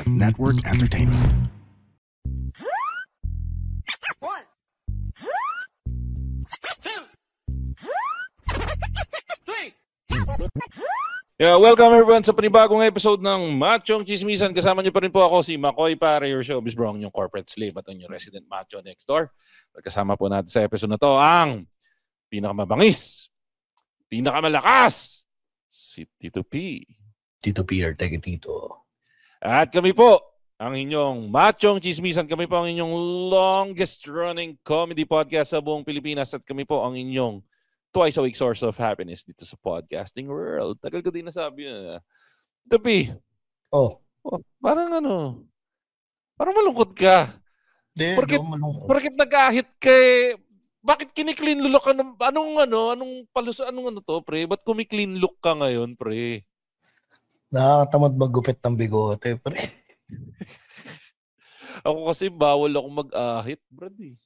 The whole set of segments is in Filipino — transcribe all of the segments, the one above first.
Network Entertainment. One, two, three. Yeah, welcome everyone sa panibagong episode ng Machong Chismisan. Kasama niyo pa rin po ako si Makoy Pare, your showbiz bro, yung corporate slave at yung resident macho next door. At kasama po natin sa episode na to ang pinakamabangis, pinakamalakas, si Tito P. Tito P or Teke Tito. At kami po, ang inyong Machong Chismisan. Kami po ang inyong longest running comedy podcast sa buong Pilipinas. At kami po ang inyong twice a week source of happiness dito sa podcasting world. Tagal ko din nasabi na. Tito P. Oh, Parang parang malungkot ka. malungkot. Porket nag-ahit kay, bakit kini-clean look ka ng, anong palus, to, pre? Ba't kumi-clean look ka ngayon, pre? Nakakatamad maggupit ng bigote, pre. Ako kasi bawal ako mag-ahit, brad eh.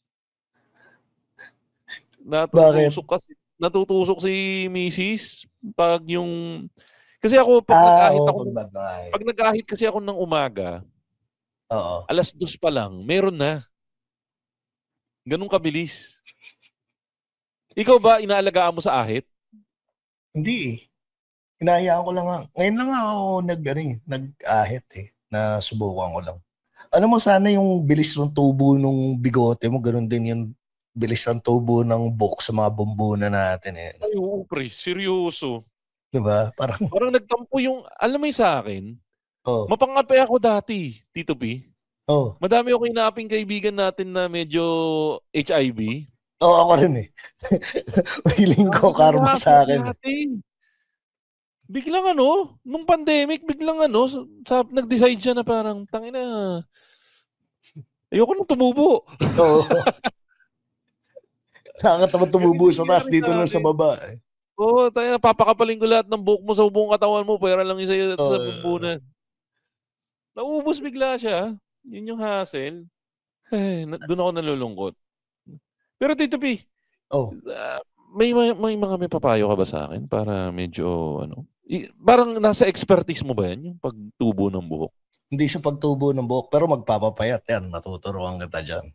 Natutusok si Mrs. pag yung, kasi ako pag nag-ahit kasi ako ng umaga, Oo. 2:00 pa lang, meron na. Ganun kabilis. Ikaw ba, inaalagaan mo sa ahit? Hindi eh. Hinahayaan ko lang. Ngayon lang ako nag-ahit eh. Nasubukan ko lang. Alam mo, sana yung bilis ng tubo ng bigote mo, ganun din yung bilis ng tubo ng buhok sa mga bumbuna natin eh. Ay, oo, pre. Seryoso. Diba? Parang nagtampo yung, alam mo yung sa akin, oh. mapangape ako dati, Tito P. Oh. Madami ako inaping kaibigan natin na medyo HIV. Oo, ako rin eh. Feeling ko karma sa akin. Biglang nung pandemic, nag-decide siya na parang, tangina, ayoko nang tumubo. Oo. Nakakatamad tumubo sa taas, dito lang sa baba eh. Oo, tayo napapakapaling ko lahat ng buhok mo sa buong katawan mo, pera lang isa sa bumbunan. Naubos bigla siya. Yun yung hassle. Doon ako nalulungkot. Pero Tito P, may mga papayo ka ba sa akin para medyo parang nasa expertise mo ba yan, yung pagtubo ng buhok? Hindi siya pagtubo ng buhok, pero magpapapayat yan. Matuturuan kita dyan.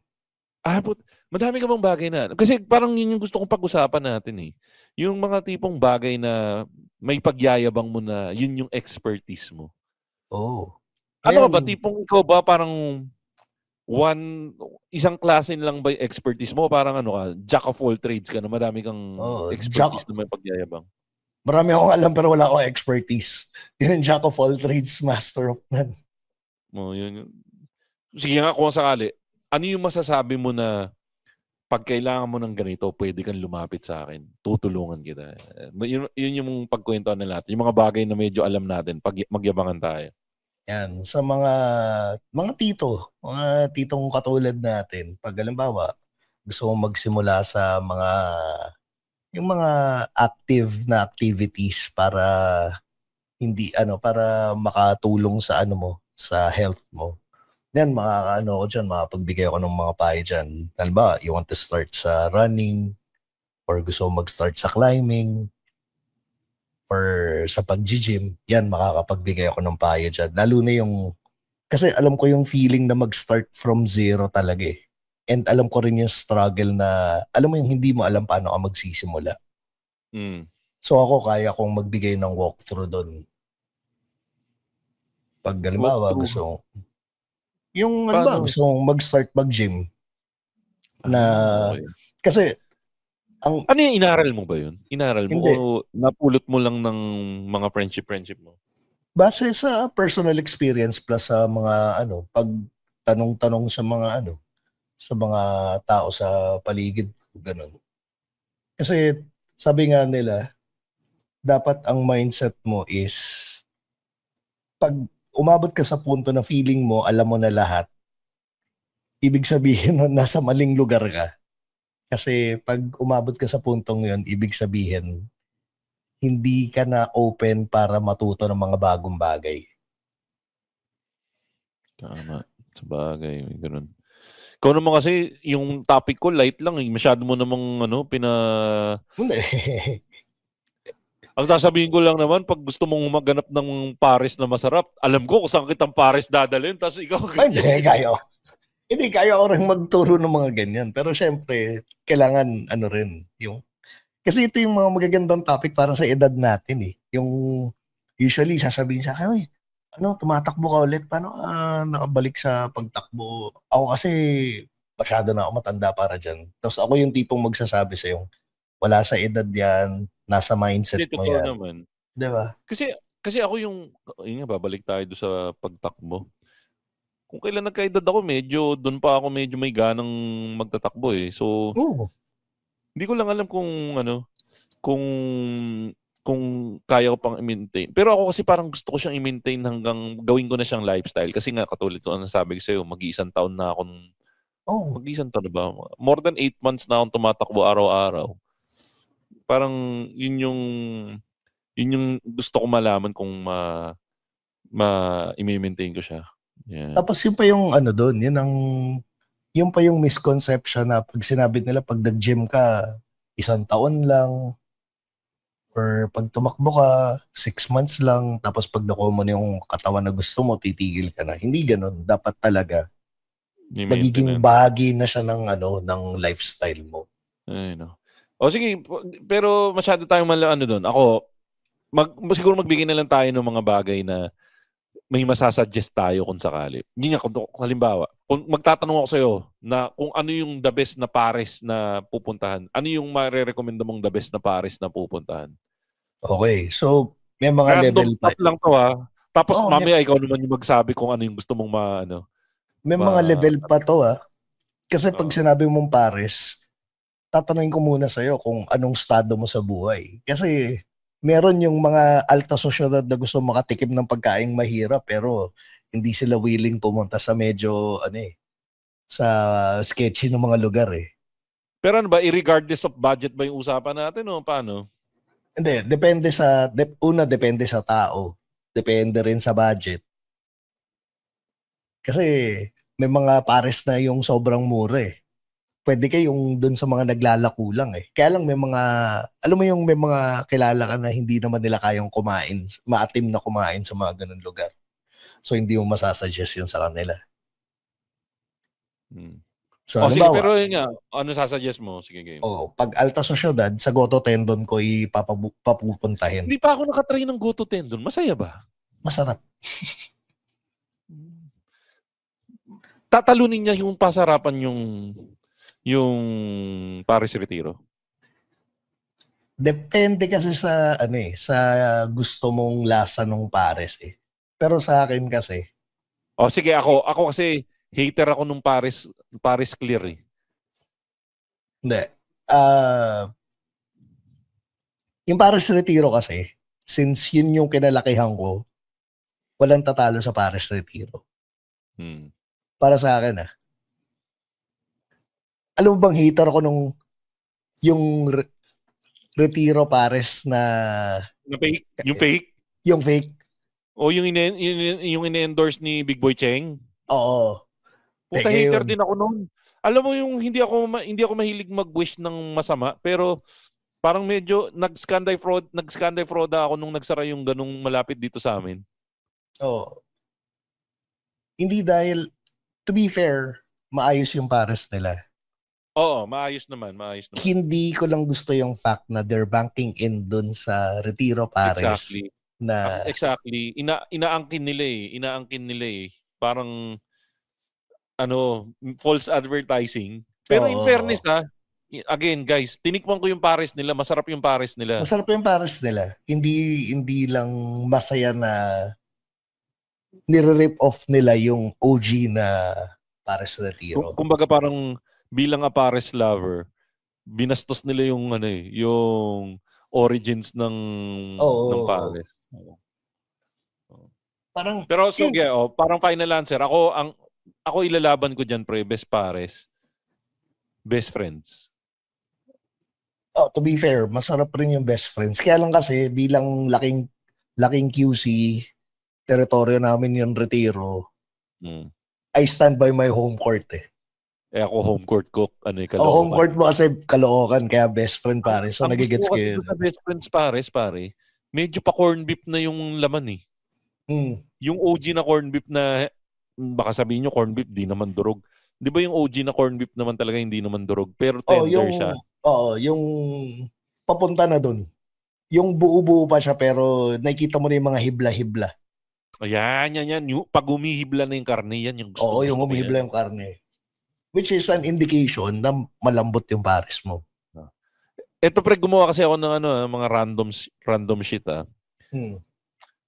Madami ka bang bagay na? Kasi parang yun yung gusto kong pag-usapan natin eh. Yung mga tipong bagay na may pagyayabang mo na yun yung expertise mo. Oh. Ano ba? Tipong ikaw ba parang isang klase lang ba yung expertise mo? Parang jack of all trades ka na madami kang expertise na may pagyayabang. Marami akong alam pero wala akong expertise. Yun yung jack of all trades, master of none. Yun. Sige nga kung sakali. Ano yung masasabi mo na pag kailangan mo ng ganito, pwede kang lumapit sa akin. Tutulungan kita. Yun yung pagkwentuhan na lahat. Yung mga bagay na medyo alam natin, pag magyabangan tayo. Yan. Sa mga titong katulad natin, pag halimbawa, gusto mong magsimula sa yung mga active na activities para para makatulong sa sa health mo. Yan, makapagbigay ako ng mga payo dyan. Halimbawa, you want to start sa running, or gusto mo mag-start sa climbing, or sa pag-gym, yan, makakapagbigay ako ng payo dyan. Lalo na kasi alam ko yung feeling na mag-start from zero talaga eh. And alam ko rin yung struggle na, alam mo yung hindi mo alam paano ka magsisimula. So ako, kaya kong magbigay ng walkthrough doon. Pag halimbawa, gusto mong mag-start mag-gym na kasi ano yung inaral mo ba yun? Inaral mo o napulot mo lang ng mga friendship mo? Base sa personal experience plus sa mga pag tanong-tanong sa mga tao sa paligid ko, ganun. Kasi sabi nga nila, dapat ang mindset mo is pag umabot ka sa punto na feeling mo, alam mo na lahat, ibig sabihin na nasa maling lugar ka. Kasi pag umabot ka sa puntong yun, ibig sabihin, hindi ka na open para matuto ng mga bagong bagay. Tama. Sa bagay, ganun. Ikaw naman kasi, yung topic ko, light lang. Masyado mo namang, Hindi. Ang sasabihin ko lang naman, pag gusto mong maghanap ng pares na masarap, alam ko kung saan kitang pares dadalhin, tapos ikaw... Hindi, kaya. Hindi, kaya ko rin magturo ng mga ganyan. Pero syempre, kailangan ano rin, yung... Kasi ito yung mga magagandang topic para sa edad natin eh. Yung usually sasabihin sa akin, tumatakbo ka ulit. Paano nakabalik sa pagtakbo? Ako kasi masyado na ako matanda para dyan. Tapos ako yung tipong magsasabi sa yung wala sa edad yan, nasa mindset Hindi, mo totoo yan. naman. Diba? Kasi ako yun nga, babalik tayo doon sa pagtakbo. Kung kailan nagkaedad ako, doon pa ako medyo may ganang magtatakbo eh. So, hindi ko lang alam kung kaya ko pang i-maintain. Pero ako kasi parang gusto ko siyang i-maintain hanggang gawin ko na siyang lifestyle. Kasi nga, katulad ko ang nasabi ko sa'yo, mag-iisang taon na ako. Mag-iisang taon na ba? More than 8 months na akong tumatakbo araw-araw. Parang yun yung gusto ko malaman kung i-maintain ko siya. Yeah. Tapos yun pa yung doon, yun pa yung misconception na pag sinabi nila pag nag-gym ka, 1 taon lang, or pag tumakbo ka, 6 months lang, tapos pag nakuha mo na yung katawan na gusto mo, titigil ka na. Hindi ganun. Dapat talaga magiging bahagi na siya ng lifestyle mo. Ay, no. O sige, pero masyado tayong doon. Ako, siguro magbigay na lang tayo ng mga bagay na may masasuggest tayo kung sakali. Hindi nga, halimbawa, kung magtatanong ako sa'yo na kung ano yung the best na pares na pupuntahan, ano yung marerekomenda mong the best na pares na pupuntahan? Okay, so may mga random level pa. Lang to ha. Tapos mamaya ikaw naman yung magsabi kung ano yung gusto mong May mga level pa to ha. Kasi pag sinabi mong pares, tatanungin ko muna sa'yo kung anong estado mo sa buhay. Kasi meron yung mga alta sosyedad na gusto makatikim ng pagkaing mahirap pero hindi sila willing pumunta sa medyo sa sketchy ng mga lugar eh. Pero ano ba, regardless of budget ba yung usapan natin o paano? Hindi, depende sa tao. Depende rin sa budget. Kasi may mga pares na yung sobrang mura eh. Pwede kayong dun sa mga naglalako lang eh. Kaya lang may mga kilala ka na hindi naman nila kayang kumain, maatim na kumain sa mga ganun lugar. So hindi mo masasuggest yun sa kanila. So, sige, pero yun nga, ano sasuggest mo? Sige, game. Pag alta sosyedad, sa Goto Tendon ko ipapupuntahin. Hindi pa ako nakatry ng Goto Tendon. Masaya ba? Masarap. Tatalunin niya yung pasarapan yung Paris Retiro? Depende kasi sa sa gusto mong lasa ng pares eh. Pero sa akin kasi sige, ako kasi hater ako nung Paris Clear eh. Hindi. Yung Paris Retiro kasi, since yun yung kinalakihan ko, walang tatalo sa Paris Retiro. Para sa akin alam mo bang hater ako nung yung Retiro Pares na fake? Yung fake? Yung fake. O yung ine-endorse ni Big Boy Cheng? Oo. Puta, hater din ako noon. Alam mo yung hindi ako mahilig mag-wish ng masama, pero parang medyo nag-scandal fraud ako nung nagsara yung ganung malapit dito sa amin. Oo. Hindi dahil, to be fair, maayos yung pares nila. Oo, maayos naman. Hindi ko lang gusto yung fact na they're banking in dun sa Retiro Pares. Exactly. Exactly. Inaangkin nila eh. Parang false advertising. Pero in fairness again guys, tinikman ko yung pares nila. Masarap yung pares nila. Masarap yung pares nila. Hindi lang masaya na nire-rip off nila yung OG na Pares Retiro. Kumbaga parang bilang a pares lover, binastos nila yung yung origins ng pares. Pero sige, parang final answer. Ako ilalaban ko diyan pre, best pares. Best friends. To be fair, masarap rin yung best friends. Kaya lang kasi bilang laking QC, teritoryo namin yung Retiro, I stand by my home court eh. ako home court cook. Ano yung O home Caloocan. court mo kasi Caloocan, kaya best friend pare. So Ang gusto nagigets ko ko kasi yun. doon sa best friends pare, medyo pa corn beef na yung laman eh. Yung OG na corn beef na, baka sabihin nyo corn beef, di naman durog. Di ba yung OG na corn beef naman talaga hindi naman durog? Pero tender siya. Yung papunta na dun. Yung buo-buo pa siya pero nakikita mo na yung mga hibla-hibla. Ayan. Pag humihibla na yung karne, yan yung gusto. Oo, yung humihibla yung karne. Which is an indication na malambot yung pares mo. Ito pre, gumawa kasi ako ng mga random shit ah.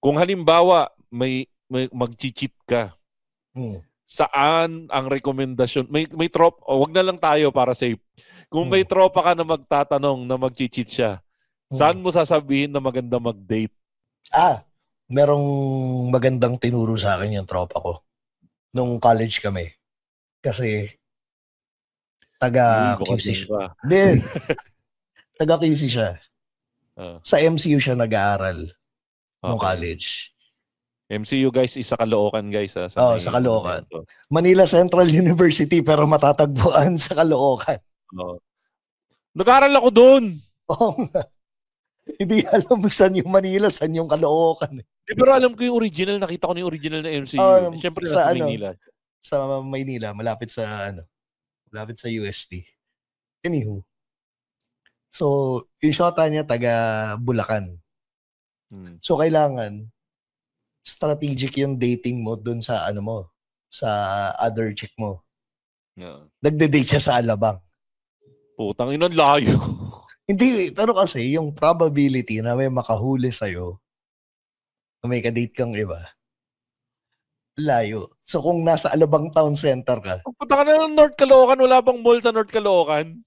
Kung halimbawa may mag-cheat ka, saan ang rekomendasyon? May tropa, wag na lang tayo para safe. Kung may tropa ka na magtatanong na mag-cheat siya, saan mo sasabihin na maganda mag-date? Merong magandang tinuro sa akin yung tropa ko. Nung college kami. Kasi taga-QC siya. Hindi. Taga-QC siya. Sa MCU siya nag-aaral nung college. MCU guys, isa Caloocan guys. Sa Caloocan. Manila Central University pero matatagpuan sa Caloocan. Nag-aaral ako doon. Hindi alam saan yung Manila, saan yung Caloocan. Pero alam ko yung original, nakita ko na yung original na MCU. Siyempre sa Maynila. Sa Maynila, malapit sa UST. Anywho. So, yung shota niya taga Bulacan. So, kailangan strategic yung dating mo dun sa sa other chick mo. Nagde-date siya sa Alabang. Putang ina, layo. Hindi, pero kasi yung probability na may makahuli sa'yo na may kadate kang iba, layo. So kung nasa Alabang Town Center ka. Punta ka na ng North Caloocan, wala bang mall sa North Caloocan?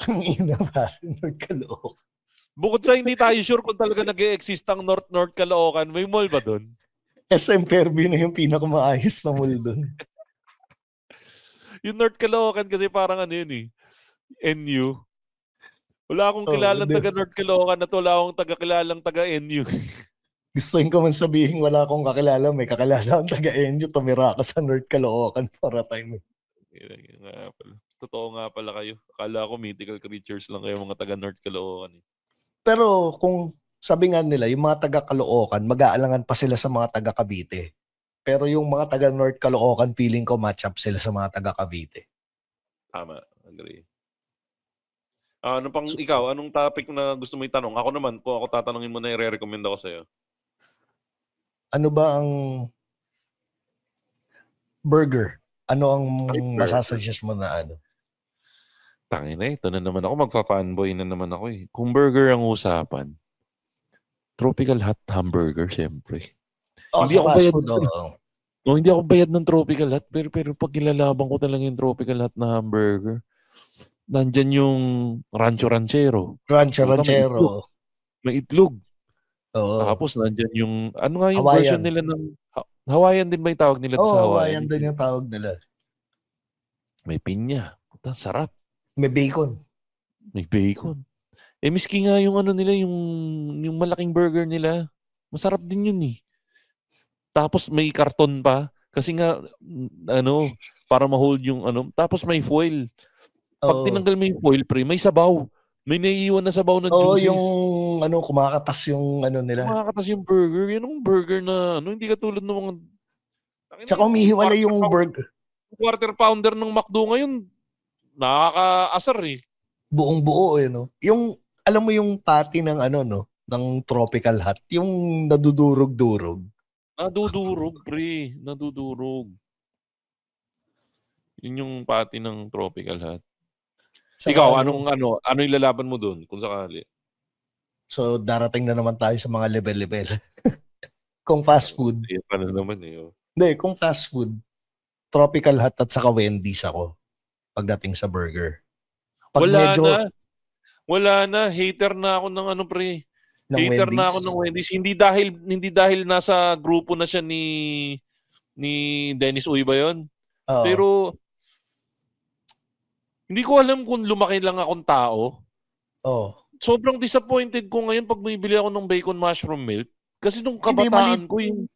Ang ina ba, North Caloocan. Bukod sa hindi tayo sure kung talaga nag-e-exist ang North Caloocan, may mall ba doon? SM Fairview na yung pinakamaayos na mall doon. Yung North Caloocan kasi parang yun eh. NU. Wala akong kilalang taga North Caloocan at wala akong taga-kilalang taga NU. Gustuin ko man sabihin wala akong kakilala, may kakilala akong taga NU, tumira ka sa North Caloocan para time. Totoo nga pala kayo. Akala ko mythical creatures lang kayo mga taga North Caloocan. Pero kung sabi nga nila, yung mga taga Caloocan, mag-aalangan pa sila sa mga taga Cavite. Pero yung mga taga North Caloocan, feeling ko match up sila sa mga taga Cavite. Tama, agree. Ano pang ikaw? Anong topic na gusto mo itanong? Ako naman, kung ako tatanungin mo na i-recommend ako sa'yo. Ano ba ang burger? Ano ang masasuggest mo na Tangina, ito na naman ako. Magfa-fanboy na naman ako eh. Kung burger ang usapan, Tropical Hut Hamburger, syempre. Hindi ako bayad hindi ako bayad ng Tropical Hut, pero pag kilalaban ko talaga yung Tropical Hut na hamburger, nandyan yung Rancho Ranchero. May itlog. Tapos nandyan yung, ano nga yung Hawaiian version nila ng, Hawaiian din ba yung tawag nila sa Hawaiian? Hawaiian din yung tawag nila. May pinya. Puta, sarap. May bacon. Miski nga yung nila, yung malaking burger nila, masarap din yun eh. Tapos may karton pa. Kasi nga, para ma-hold yung tapos may foil. Pag tinanggal mo yung foil, pre, may sabaw. May naiiwan na sabaw ng juices. Yung kumakatas yung nila. Kumakatas yung burger. Yun ang burger na, hindi katulad ng mga... Tsaka umihiwalay yung burger. Quarter pounder ng McDo ngayon, nakakaasar eh. Buong buo Yung, alam mo yung patty ng ng Tropical Hut, yung nadudurog-durog. Nadudurog, pre. Nadudurog. Yun yung patty ng Tropical Hut. Ikaw, anong ilalaban mo doon kung sakali? So, darating na naman tayo sa mga level-level. Kung fast food. Ano naman eh. Hindi, kung fast food, Tropical Hut at saka Wendy's ako pagdating sa burger. Wala na. Hater na ako ng pre. Hater Wendy's. na ako ng Wendy's. Hindi dahil nasa grupo na siya ni Dennis Uy ba yun? Pero hindi ko alam kung lumaki lang akong tao. Sobrang disappointed ko ngayon pag bumibili ako ng bacon mushroom milk. Kasi nung kabataan ko yung...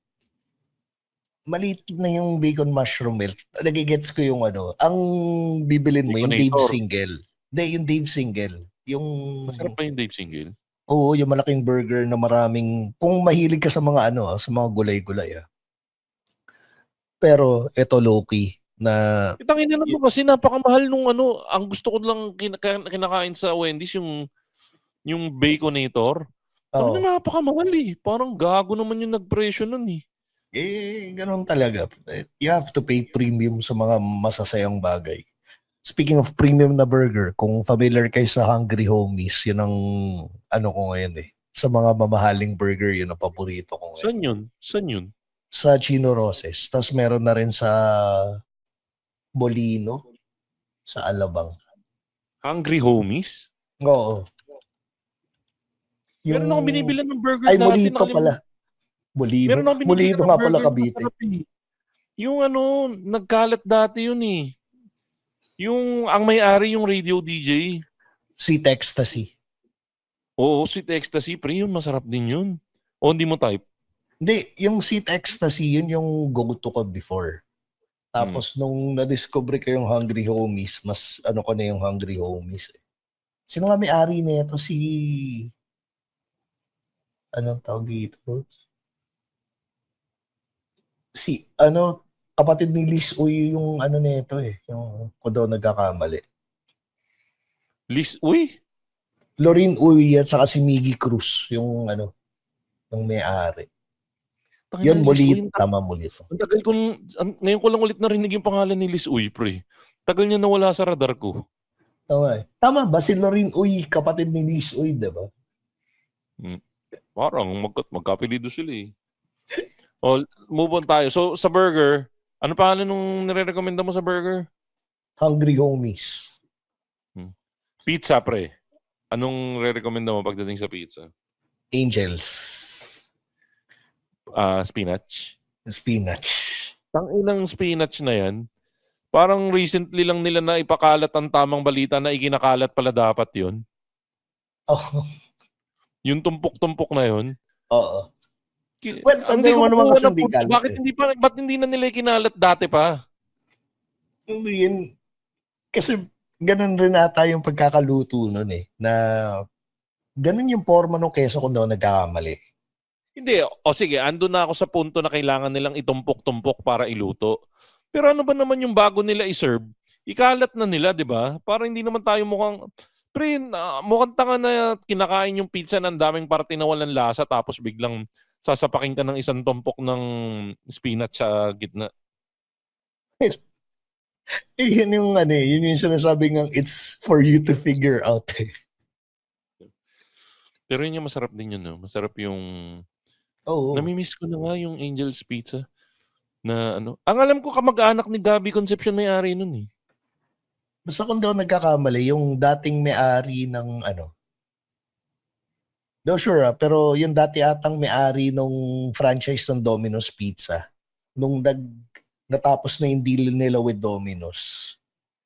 maliit na yung bacon mushroom melt. Nagigets ko yung ano. Ang bibilin mo, yung Dave Baconator. Single. Hindi, yung Dave Single. Yung... Masarap pa yung Dave Single. Oo, yung malaking burger na maraming... Kung mahilig ka sa mga ano, sa mga gulay-gulay. Pero ito low-key na... Itangin na naman kasi napakamahal nung ano. Ang gusto ko lang kinakain sa Wendy's yung Baconator. Sabi na napakamahal eh. Parang gago naman yung nagpresyo nun eh. Ganun talaga. You have to pay premium sa mga masasayang bagay. Speaking of premium na burger, kung familiar kayo sa Hungry Homies, yun ang ano ko ngayon eh. Sa mga mamahaling burger, yun ang paborito ko ngayon. Saan yun? Sa Chino Roses. Tapos meron na rin sa Molino, sa Alabang. Hungry Homies? Oo. Meron akong binibilan ng burger Ay, dati. Molito pala. Meron akong binibilan Molito ng nga pala burger Cavite. Eh. Yung ano, nagkalat dati yun eh. Yung, ang may-ari yung radio DJ. Sweet Ecstasy. Oo, Sweet Ecstasy. Pre, yun, masarap din yun. O, hindi mo type? Hindi, yung Sweet Ecstasy, yun yung go-to ko before. Tapos nung na-discover ko yung Hungry Homies, mas ano ko na yung Hungry Homies. Sino nga may-ari na ito? Si... Anong tawag dito? Si, ano, kapatid ni Liz Uy yung ano nito eh. Yung ko daw nagkakamali. Liz Uy? Lorin Uy at saka si Miggy Cruz, yung ano, yung may-ari. Yun, Molito. Tama, Molito. Ang tagal ko, ngayon ko lang ulit narinig yung pangalan ni Liz Uy, pre. Tagal niya nawala sa radar ko. Tama ba? Si Lorin Uy, kapatid ni Liz Uy, diba? Parang magkapilido sila eh. O, move on tayo. So, sa burger, ano pangalan nung nire-recommenda mo sa burger? Hungry Homies. Pizza, pre. Anong re-recommenda mo pagdating sa pizza? Angels. Spinach? Spinach. Tanginang spinach na yan. Parang recently lang nila na ipakalat ang tamang balita na ikinakalat pala dapat yun. Oh. Yung tumpok-tumpok na yun. Oo. Well, hindi ko naman kasi hindi kalat. Ba't hindi na nila ikinalat dati pa? Hindi yun. Kasi ganun rin ata yung pagkakaluto nun eh. Na ganun yung forma ng keso kung daw nagkakamali. Hindi. O sige, ando na ako sa punto na kailangan nilang itumpok-tumpok para iluto. Pero ano ba naman yung bago nila i-serve? Ikalat na nila, di ba? Para hindi naman tayo mukhang tanga na kinakain yung pizza ng daming parte na walang lasa tapos biglang sasapakin ka ng isang tumpok ng spinach sa gitna. Yun yung yun yung sinasabi ng it's for you to figure out. Pero yun yung masarap din yun, no? Masarap yung... Oo. Namimiss ko na nga yung Angel's Pizza. Na ano. Ang alam ko kamag-anak ni Gabby Concepcion may-ari nun eh. Basta kung daw nagkakamali, yung dating may-ari ng daw sure pero yung dati atang may-ari nung franchise ng Domino's Pizza, nung natapos na yung deal nila with Domino's,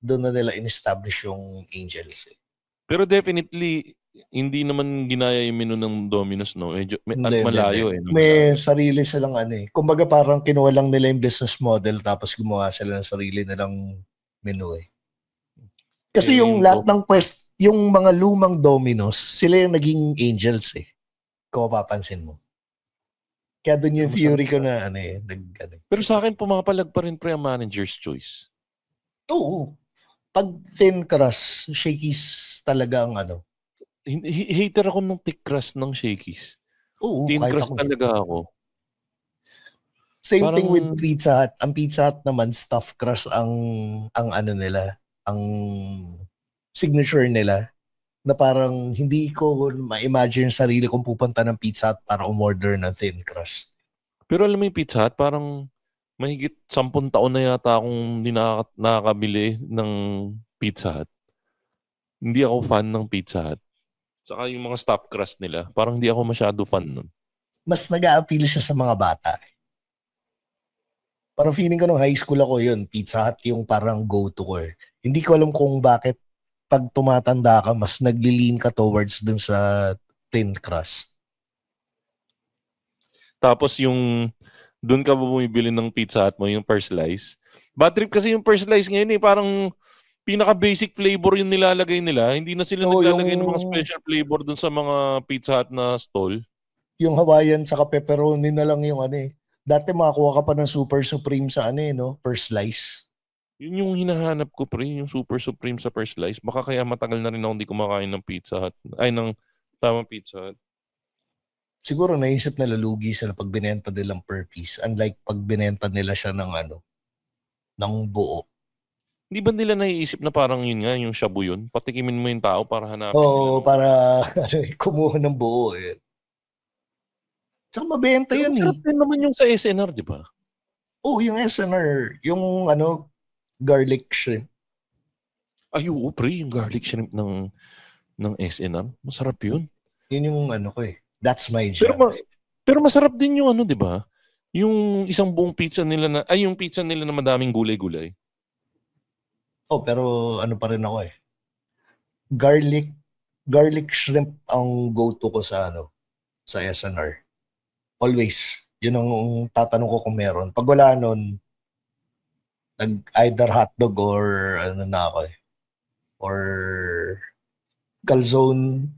doon na nila in-establish yung Angels eh. Pero definitely, hindi naman ginaya yung menu ng Domino's, no? Medyo malayo eh. May sarili silang kumbaga parang kinuha lang nila yung business model tapos gumawa sila ng sarili nilang menu eh. Kasi yung lahat ng yung mga lumang Domino's, sila yung naging Angels eh. Kung mapapansin mo. Kaya doon yung theory ko na Pero sa akin, pumapalag pa rin pre ang manager's choice. Oo. Pag thin crust, Shakey's talaga ang Hater ako ng thick crust ng Shakey's. Oo. Thin crust talaga ako. Same thing with Pizza Hut. Ang Pizza Hut naman, stuffed crust ang nila, ang signature nila, na parang hindi ko ma-imagine sarili kong pupunta ng Pizza Hut para umorder ng thin crust. Pero alam mo yung Pizza Hut, parang mahigit 10 taon na yata akong hindi nakakabili ng Pizza Hut. Hindi ako fan ng Pizza Hut. Saka yung mga stuffed crust nila, parang hindi ako masyado fan nun. Mas nag-a-appeal siya sa mga bata. Parang feeling ko nung high school ako yun, Pizza Hut yung parang go-to ko eh. Hindi ko alam kung bakit pag tumatanda ka, mas nagli-lean ka towards dun sa thin crust. Tapos yung Doon ka bumibili ng Pizza Hut mo, yung per slice. Bad trip kasi yung per slice ngayon parang pinaka-basic flavor yung nilalagay nila. Hindi na sila naglalagay ng mga special flavor doon sa mga Pizza Hut na stall. Yung Hawaiian saka pepperoni na lang yung Dati makakuha ka pa ng Super Supreme sa no? Per slice. Yun yung hinahanap ko, pre. Yung Super Supreme sa per slice. Baka kaya matagal na rin ako hindi kumakain ng Pizza Hut. Ay, ng tamang Pizza Hut. Siguro naisip nila lugi sila pag binenta nilang per piece. Unlike pag binenta nila siya ng ng buo. Hindi ba nila naiisip na parang yun nga, yung shabu yun? Patikimin mo yung tao para hanapin. Oo, para kumuha ng buo eh. Saka mabenta pero yan masarap din naman yung sa SNR, di ba? Oo, yung SNR. Yung garlic shrimp. Ay, oo, pre. Yung garlic shrimp ng SNR. Masarap yun. Yun yung ko eh. That's my job. Pero masarap din yung di ba? Yung isang buong pizza nila yung pizza nila na madaming gulay-gulay. Oh, pero pa rin ako eh. Garlic shrimp ang go-to ko sa sa SNR. Always. Yun ang tatanong ko kung meron. Pag wala nun, either hotdog or na ako eh. Or calzone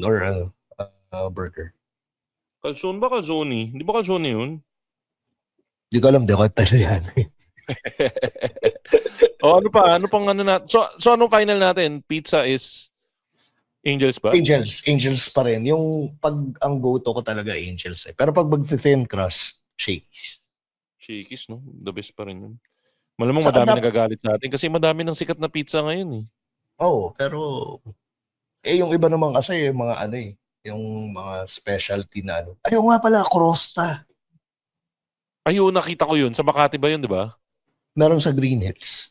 or burger. Calzone ba calzone? Di ba calzone yun? Di ko alam, di ko yan. Ano pang natin? So anong final natin? Pizza is Angels ba? Angels pa rin. Yung pag ang go-to ko talaga Angels eh. Pero pag mag-thin crust, Shakey's. Shakey's, no? The best pa rin yun. Malamang madami nagagalit sa atin kasi madami ng sikat na pizza ngayon eh. Oo, pero yung iba naman kasi mga yung mga specialty na Ayun nga pala, Crosta. Ayun, nakita ko yun. Sa Makati ba yun, di ba? Meron sa Green Hills.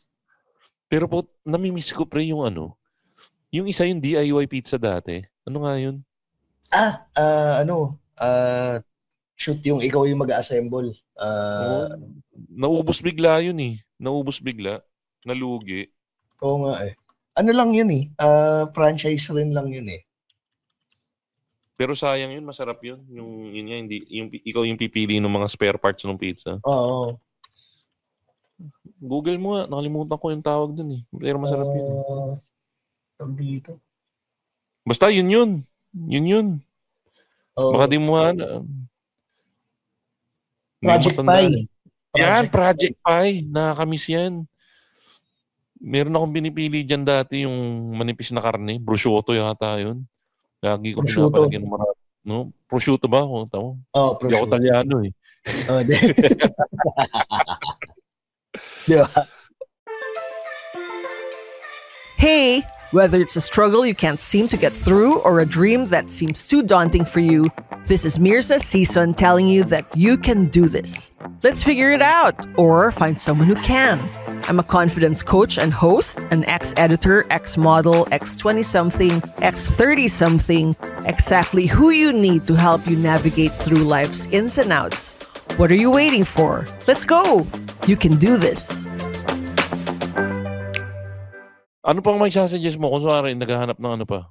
Pero po, namimiss ko pre yung yung isa yung DIY pizza dati. Ano nga yun? Shoot yung ikaw yung mag-assemble. Naubos bigla yun eh. Naubos bigla. Nalugi. Oo nga eh. Ano lang yun eh. Franchise rin lang yun eh. Pero sayang yun, masarap yun. Yun nga, ikaw yung pipili ng mga spare parts ng pizza. Oo. Google mo nga, nakalimutan ko yung tawag dun eh. Pero masarap yun. Dito. Basta yun. Baka di mo Project Pie. Yan, Project Pie. Nakakamiss yan. Meron akong binipili dyan dati yung manipis na karne. Prosciutto yata yun. Lagi ko pinapalagyan ng marami. No? Prosciutto ba? Prosciutto. Hindi ako Italiano eh. Hey, whether it's a struggle you can't seem to get through or a dream that seems too daunting for you, this is Mirza Season telling you that you can do this. Let's figure it out or find someone who can. I'm a confidence coach and host, an ex-editor, ex-model, ex-20-something, ex-30-something, exactly who you need to help you navigate through life's ins and outs. What are you waiting for? Let's go! You can do this. Ano pang may suggest mo kung saan naghahanap ng pa?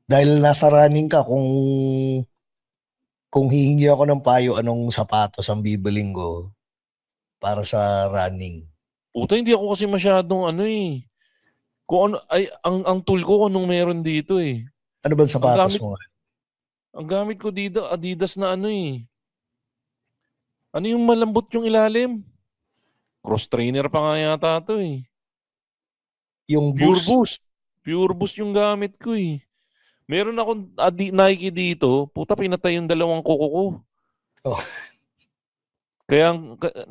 Dahil nasa running ka, kung hihingi ako ng payo, anong sapatos ang bibiling ko para sa running? Puta, hindi ako kasi masyadong Kung ang tool ko anong meron dito eh. Ano ba sapatos mo? Ang gamit ko dito, Adidas na Ano yung malambot yung ilalim? Cross trainer pa nga yata ito eh. Yung Pure Boost yung gamit ko eh. Meron akong Nike dito. Puta, pinatay yung dalawang kuko ko. Oh. Kaya,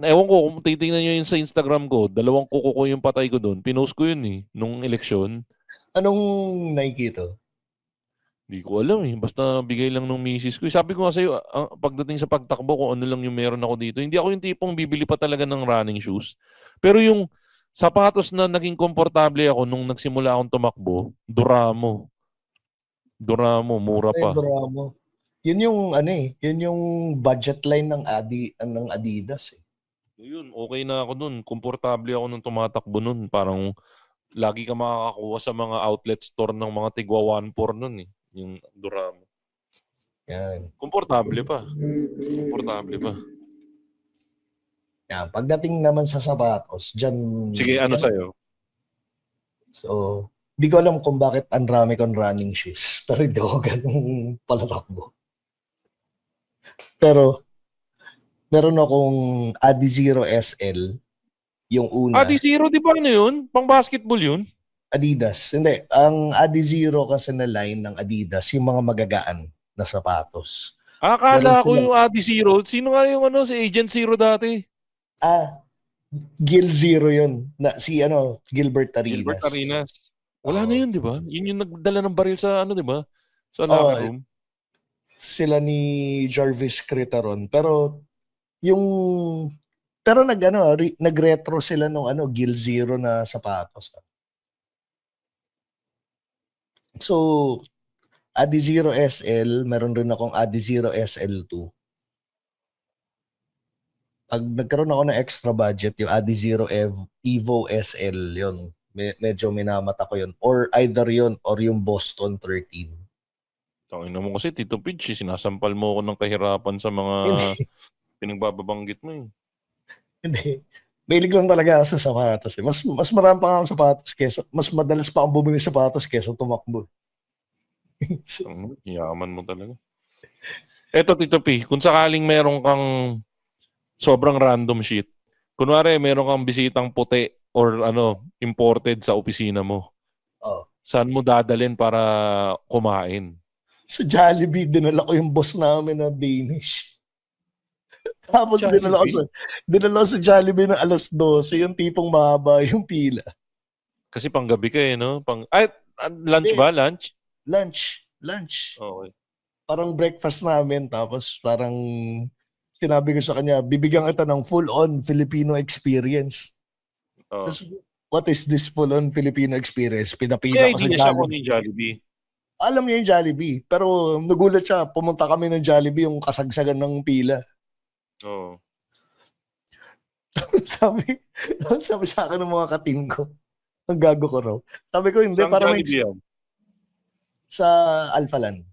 ewan ko, kung titingnan nyo yun sa Instagram ko, dalawang kuko ko yung patay ko doon. Pinost ko yun eh, nung eleksyon. Anong Nike ito? Hindi ko alam eh. Basta bigay lang nung misis ko. Sabi ko nga sa'yo, pagdating sa pagtakbo, kung ano lang yung meron ako dito. Hindi ako yung tipong bibili pa talaga ng running shoes. Pero yung sapatos na naging komportable ako nung nagsimula akong tumakbo, Duramo, mura pa. Duramo. Yun yung yun yung budget line ng Adidas eh. Yun, okay na ako dun. Komportable ako nung tumatakbo nun. Parang lagi ka makakakuha sa mga outlet store ng mga tigwa 1.4 nun eh. Yung Duramo. Yan. Komportable pa. Komportable pa. Yan. Pagdating naman sa sapatos, dyan... Sige, ano sa'yo? So, di ko alam kung bakit ang rami kong running shoes. Pero hindi ako ganung palatakbo. Pero, meron akong Adizero SL. Yung una. Adizero, di ba ano yun? Pang basketball yun? Adidas. Hindi. Ang Adizero kasi na line ng Adidas, yung mga magagaan na sapatos. Akala ko yung Adizero. Sino nga yung si Agent Zero dati? Gil Zero yun. Si Gilbert Arenas. Gilbert Arenas. Wala na yun, di ba? Yun yung nagdala ng baril sa di ba? Sa locker room. Sila ni Jarvis Critaron. Pero nag-retro sila nung Gil Zero na sapatos. So, Adizero SL, meron rin akong Adizero SL2. Pag nagkaroon ako ng extra budget, yung Adizero Evo SL, yun. Medyo minamata ko yun. Or either yun, or yung Boston 13. Tangina mo kasi, Tito Pidge, sinasampal mo ako ng kahirapan sa mga pinagbababanggit mo eh. Hindi. Bailig lang talaga ako sa sapatos eh. Mas marami pa nga sapatos mas madalas pa akong bumili sapatos kesa tumakbo. Yaman mo talaga. Eto, Tito P, kung sakaling meron kang sobrang random shit, kunwari meron kang bisitang puti or imported sa opisina mo, saan mo dadalhin para kumain? Sa Jollibee, dinala ko yung boss namin na Danish. Tapos dinala ko sa Jollibee na 12:00, yung tipong mahaba yung pila. Kasi panggabi ka no? Lunch ba? Lunch? Lunch. Okay. Parang breakfast namin, tapos parang sinabi ko sa kanya, bibigyan kita ng full-on Filipino experience. Tapos, what is this full-on Filipino experience? Pinapila ko sa Jollibee. Alam niya yung Jollibee, pero nagulat siya, pumunta kami ng Jollibee, yung kasagsagan ng pila. Oo. sabi sa akin ng mga kating ko, ang gago ko raw. Sabi ko, hindi, parang sa Alphaland.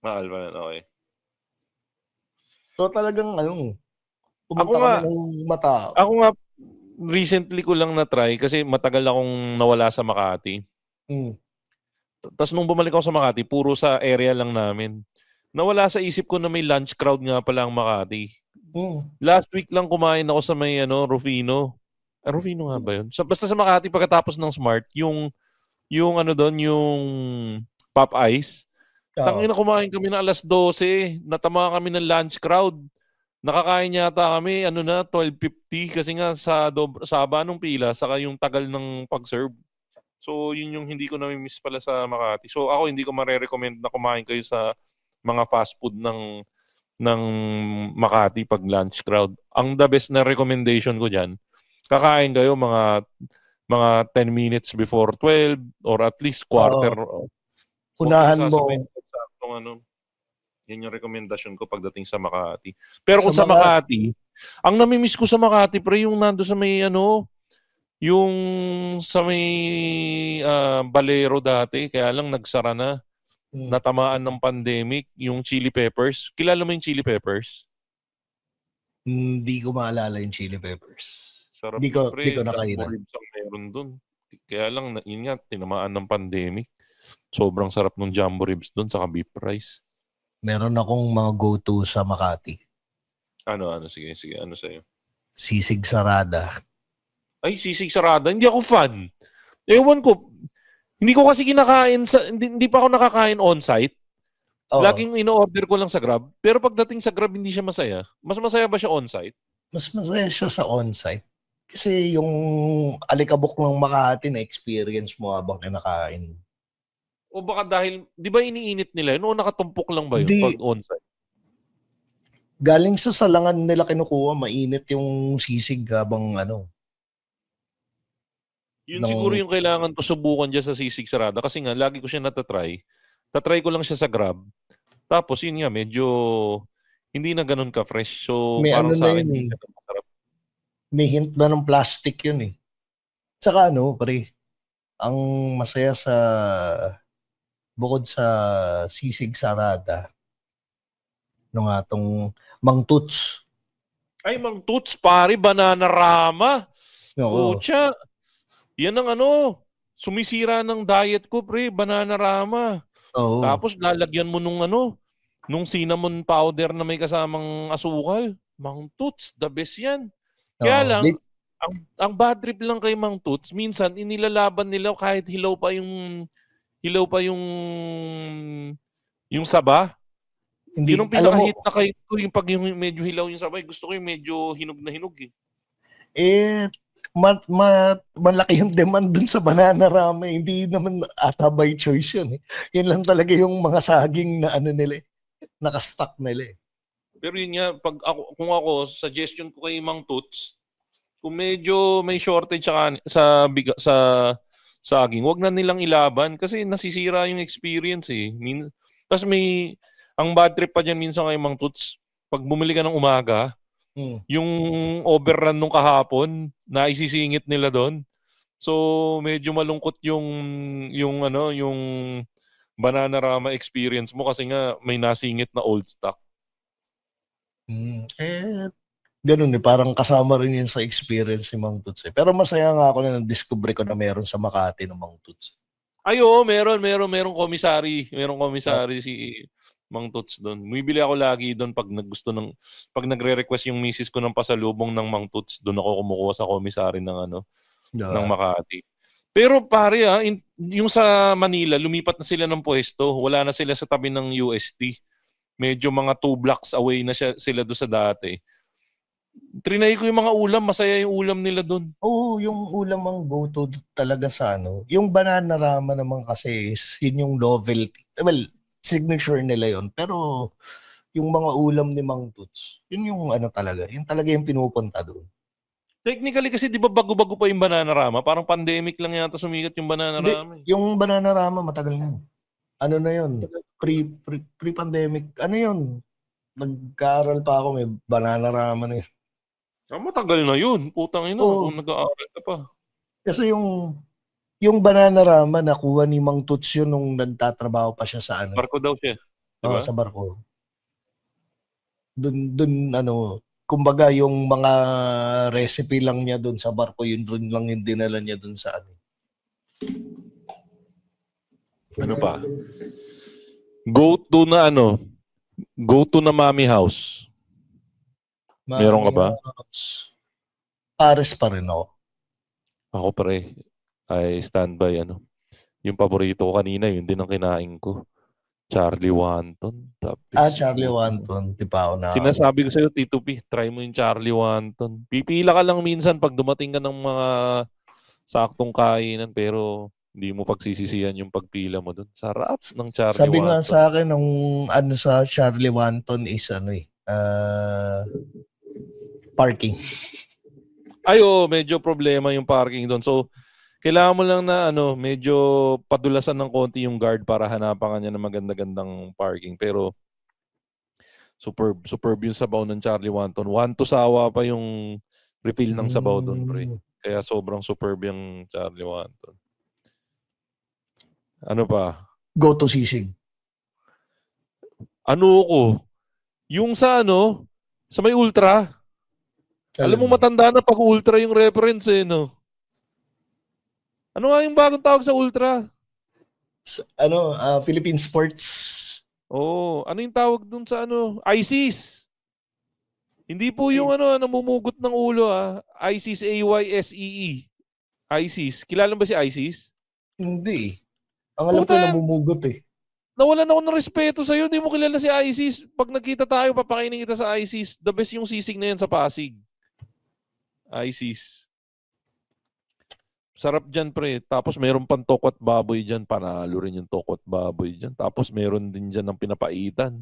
Alphaland, okay. So talagang pumunta kami ng mata. Ako nga, recently ko lang na-try kasi matagal akong nawala sa Makati. Tapos nung bumalik ako sa Makati, puro sa area lang namin. Nawala sa isip ko na may lunch crowd nga pala ang Makati. Last week lang kumain ako sa may Rufino. Rufino nga ba yun? Basta sa Makati pagkatapos ng Smart, yung yung Pop Ice. Tangina, kumain kami na 12:00. Natama kami ng lunch crowd. Nakakain yata kami 12:50 kasi nga sa haba ng pila saka yung tagal ng pag-serve. So yun yung hindi ko nami-miss pala sa Makati. So ako hindi ko mare-recommend na kumain kayo sa mga fast food ng Makati pag lunch crowd. Ang the best na recommendation ko diyan, kakain kayo mga 10 minutes before 12 or at least quarter. Unahan mo. Yan yung rekomendasyon ko pagdating sa Makati. Pero kung sa Makati, ang nami-miss ko sa Makati, pre, yung nando sa may yung sa may Balero dati, kaya lang nagsara na. Natamaan ng pandemic, yung chili peppers. Kilala mo yung chili peppers? Hindi ko maalala yung chili peppers. Sarap, di ko pre, nakainan. Meron dun. Kaya lang, yun nga, tinamaan ng pandemic. Sobrang sarap ng jumbo ribs dun, saka beef rice. Meron akong mga go-to sa Makati. Ano? Sige. Ano sa'yo? Sisig Sarada. Ay, sisig Sarada. Hindi ako fan. Ewan ko. Hindi ko kasi kinakain hindi pa ako nakakain on-site. Laging ino-order ko lang sa Grab. Pero pagdating sa Grab, hindi siya masaya. Mas masaya ba siya on-site? Mas masaya siya sa on-site. Kasi yung alikabok ng Makati na experience mo habang kinakain. O baka dahil, di ba iniinit nila yun? O nakatumpok lang ba yun pag on-site? Galing sa salangan nila kinukuha, mainit yung sisig habang Yun siguro yung kailangan ko subukan dyan sa sisig Sarada. Kasi nga, lagi ko siya natatry. Tatry ko lang siya sa Grab. Tapos yun nga, medyo hindi na ganun ka-fresh. So, may parang sa akin, masarap. May hint na ng plastic yun eh. Tsaka pre, ang masaya sa bukod sa sisig Sarada, nga tong Mang Toots. Ay, Mang Toots, pare, Bananarama. Oo. Pucha. Yan ang sumisira ng diet ko, pre, Bananarama. Oo. Tapos lalagyan mo nung cinnamon powder na may kasamang asukal. Mang Toots, the best yan. Kaya Oo. lang, ang bad trip lang kay Mang Toots, minsan inilalaban nila kahit hilaw pa yung saba. Hindi, Yun ang pinaka-hit na kayo ko, yung pag yung medyo hilaw yung sabay. Gusto ko yung medyo hinog na hinog eh. Malaki yung demand dun sa Bananarama. Hindi naman ata by choice yun. Yun lang talaga yung mga saging na nila nakastock nila eh. Pero yun nga, kung ako, suggestion ko kay Mang Toots, kung medyo may shortage sa saging, wag na nilang ilaban kasi nasisira yung experience eh. Tapos ang bad trip pa dyan minsan kay Mang Toots, pag bumili ka ng umaga, yung overrun nung kahapon, naisisingit nila doon. So, medyo malungkot yung Bananarama experience mo kasi nga may nasingit na old stock. Ganun eh, parang kasama rin yun sa experience ni Mang Toots eh. Pero masaya nga ako na discover ko na meron sa Makati ng Mang Toots. Ay, oo, merong komisary. Merong komisary si Mang Toots doon. Bumibili ako lagi doon pag nagre-request yung misis ko ng pasalubong ng Mang Toots, doon ako kumukuha sa komisary ng ng Makati. Pero pare yung sa Manila, lumipat na sila ng pwesto. Wala na sila sa tabi ng UST. Medyo mga 2 blocks away na sila doon sa dati. Trinay ko yung mga ulam, masaya yung ulam nila doon. Oo, yung ulam ang go-to talaga sa Yung Bananarama naman kasi yun yung novelty. Well, signature nila yun. Pero yung mga ulam ni Mang Toots, yun yung talaga. Yun talaga yung pinupunta doon. Technically kasi di ba bago-bago pa yung Bananarama? Parang pandemic lang yata sumikat yung Bananarama. Yung Bananarama matagal na. Na yun? Pre-pandemic. Yun? Nag-aaral pa ako, may Bananarama na yun. Matagal na yun. Putang ina, kung nag-aaral ka pa. Kasi yung Bananarama nakuha ni Mang Toots yun nung nagtatrabaho pa siya sa Barko daw siya. Diba? Sa barko. Dun kumbaga yung mga recipe lang niya dun sa barko, yun lang yung dinala niya dun sa Ano pa? Go to na Mommy House. Meron ka ba? Pares pa rin ako. Ako pre, I stand by yung paborito ko kanina, yun din ang kinain ko. Charlie Wonton. Charlie Wonton. Di pa ako na. Sinasabi ko sa'yo, Tito P, try mo yung Charlie Wonton. Pipila ka lang minsan pag dumating ka ng mga saktong kainan, pero hindi mo pagsisisihan yung pagpila mo doon. Sarap ng Charlie Wonton. Sabi nga sa akin, sa Charlie Wonton is parking. Ay, medyo problema yung parking doon. So, kailangan mo lang na medyo padulasan ng konti yung guard para hanapan ka niya ng maganda-gandang parking. Pero, superb yung sabaw ng Charlie Wonton. 1 to sawa pa yung refill ng sabaw doon, pre. Kaya sobrang superb yung Charlie Wonton. Ano pa? Go to sisig. Yung sa sa may ultra. Alam mo matanda na pag ultra yung reference no? Ano nga yung bagong tawag sa ultra? Philippine Sports. Ano yung tawag dun sa ISIS. Hindi po yung namumugot ng ulo ISIS, AYSEE. ISIS. Kilala ba si ISIS? Hindi. Ang alam ko namumugot Nawalan ako ng respeto sa'yo. Hindi mo kilala si ISIS. Pag nagkita tayo, papakainin kita sa ISIS. The best yung sisig na yan sa Pasig. ISIS. Sarap dyan, pre. Tapos meron pang tokwat baboy dyan. Panalo rin yung tokwat baboy dyan. Tapos meron din dyan ng pinapaitan.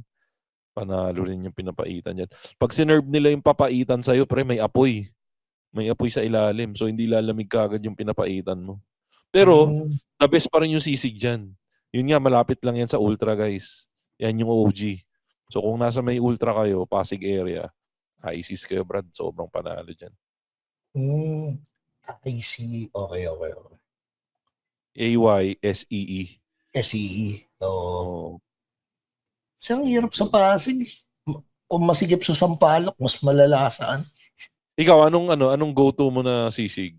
Panalo rin yung pinapaitan dyan. Pag sinerve nila yung papaitan sa'yo, pre, may apoy. May apoy sa ilalim. So, hindi lalamig kagad yung pinapaitan mo. Pero, the best pa rin yung sisig dyan. Yun nga, malapit lang yan sa Ultra, guys. Yan yung OG. So, kung nasa may Ultra kayo, Pasig area, ISIS kayo, Brad. Sobrang panalo dyan. I see. Okay. AYSEE. SEE. Oo. Ang hirap sa Pasig. kung masikip sa sampalok, mas malalasaan. Ikaw, anong go-to mo na sisig?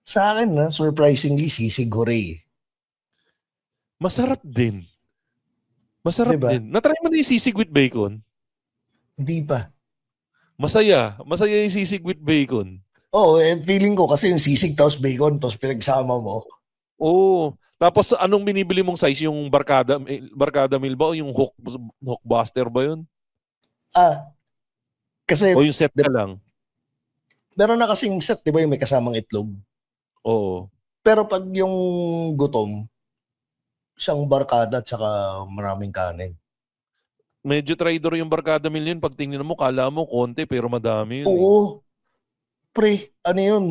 Sa akin, surprisingly, sisig hooray. Masarap din. Masarap Diba? din. Natry mo na yung sisig with bacon? Hindi pa. Masaya. Masaya yung sisig with bacon. Oo, feeling ko kasi yung sisig tapos bacon tapos pinagsama mo. Oo. Tapos anong binibili mong size? Yung barkada meal ba o yung Hulkbuster ba yun? Kasi O yung set ka lang? meron na kasing set, di ba, yung may kasamang itlog. Oo. Pero pag yung gutom, isang barkada at saka maraming kanin. Medyo traidor yung barkada meal yun. Pag tingnan mo, kala mo konti pero madami yun. Oo. Pre, ano yun?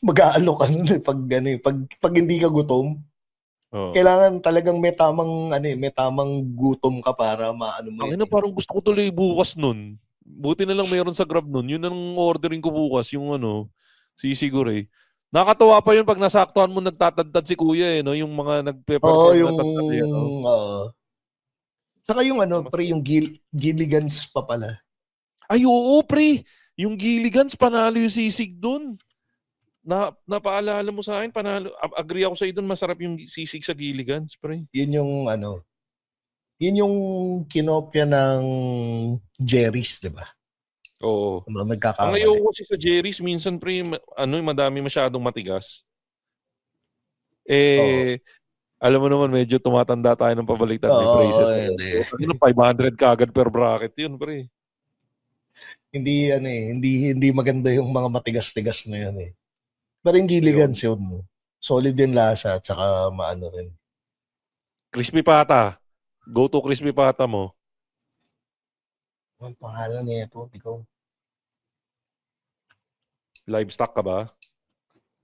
Mag-aalok ka nun pag hindi ka gutom. Oo. Kailangan talagang may tamang gutom ka para maano mo yun. Parang gusto ko tuloy bukas nun. Buti na lang meron sa Grab nun. Yun ang ordering ko bukas, yung sisiguro eh. Nakakatawa pa yun pag nasaktuhan mo nagtatadtad si kuya no? Yung mga nagpe-perform yung na tadtad saka yung pre, yung Gilligan's pa pala. Ay, oo, pre. Yung Gilligan's, panalo yung sisig dun. Napaalala mo sa akin, panalo. Agree ako sa iyo dun, masarap yung sisig sa Gilligan's, pre. Yun yung kinopya ng Jerry's, di ba? Oo. Ang Nagkakamali. ayoko kasi sa Jerry's, minsan, pre, madami masyadong matigas. Alam mo naman, medyo tumatanda tayo ng pabaliktad. May braces. 500 kagad per bracket yun, pre. Hindi maganda yung mga matigas-tigas na yun eh. Pero yung Gilligan's yun, solid din lasa at saka maano rin. Crispy pata. Go to crispy pata mo. Ang pangalan niya ito, ikaw. Livestock ka ba?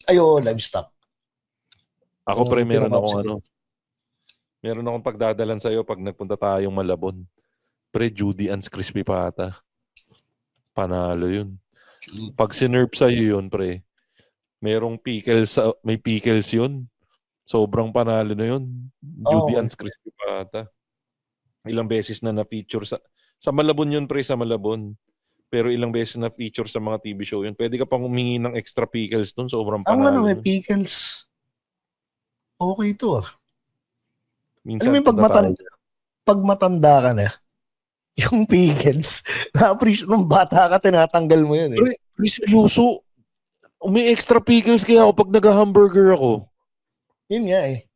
Ayo, livestock. Ako pre, meron akong pagdadalan sa'yo pag nagpunta tayong Malabon. Pre, Judy Ann's crispy pata. Panalo yun. Pag sinerve sa'yo yun, pre, may pickles yun. Sobrang panalo na yun. Judy Ann's crispy pata. Ilang beses na na-feature sa Malabon yun, pre, sa Malabon. Pero ilang beses na-feature sa mga TV show yun. Pwede ka pang humingi ng extra pickles dun. Sobrang panalo. May pickles. Okay ito Minsan, alam mo pag matanda ka na, yung pickles, na-appreciate nung bata ka, tinatanggal mo yun eh. Pre, seryoso. May extra pickles kaya ako pag nag-hamburger ako. Yun nga eh.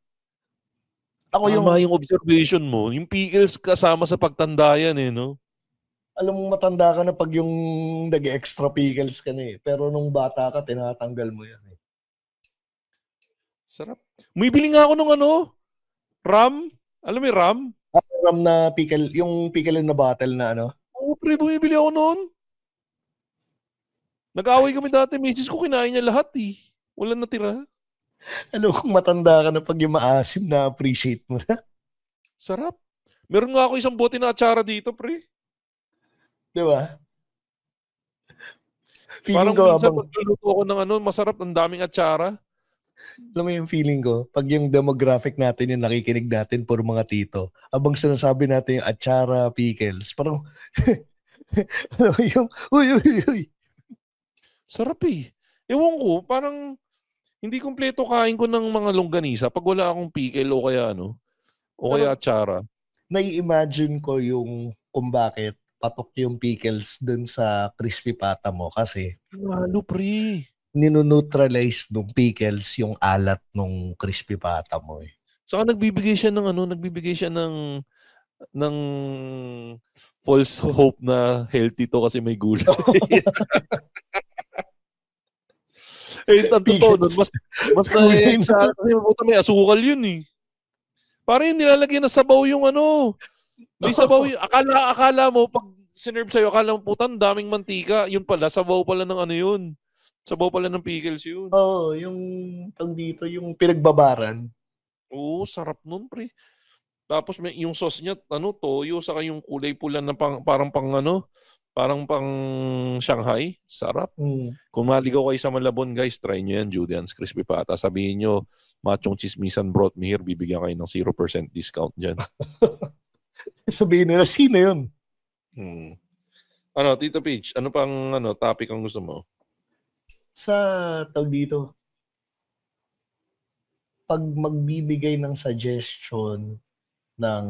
Tama yung observation mo. Yung pickles kasama sa pagtanda yan eh, no? Alam mo, matanda ka na pag yung nag-extra pickles ka na eh. Pero nung bata ka, tinatanggal mo yan eh. Sarap. May bili nga ako ng ram. Alam mo yung ram? Ram na pickle, yung pickle na bottle na Oo, pre, bumibili ako noon. Nag-away kami dati, misis ko, kinain niya lahat eh. Wala natira. Kung matanda ka na pag yung maasim, na-appreciate mo na. Sarap. Meron nga ako isang bote na atsara dito, pre. Di ba? Parang minsan magluluto ako ng masarap, ang daming atsara. Alam mo yung feeling ko, pag yung demographic natin yung nakikinig natin, puro mga tito, abang sinasabi natin yung atsara, pickles, parang, alam mo yung, uy. Sarap eh. Ewan ko, parang, hindi kompleto kain ko ng mga longganisa pag wala akong pickle o kaya atsara. Nai-imagine ko yung kung bakit patok yung pickles dun sa crispy pata mo kasi pre. Nino-neutralize nung pickles yung alat nung crispy pata mo eh. Saka nagbibigay siya ng false hope na healthy to kasi may gulay. Totoo nun, mas na kasi may asukal yun eh. Parang yung nilalagyan na sabaw yung may sabaw yung, akala mo pag sinerve sa'yo, akala mo putang daming mantika, yun pala, sabaw pala ng yun. Sabaw pala ng pickles yun. Oo, yung dito, yung pinagbabaran. Oo, sarap nun, pre. Tapos may yung sauce niya, toyo, saka yung kulay pula na parang pang Shanghai. Sarap. Kung maligaw kayo sa Malabon, guys, try nyo yan, Judy Ann's crispy pata. Sabihin nyo, Machong Chismisan brought me here, bibigyan kayo ng 0% discount dyan. Sabihin nila, sino yun? Ano, Tito Peach, ano pang topic ang gusto mo? Sa tawag dito, pag magbibigay ng suggestion ng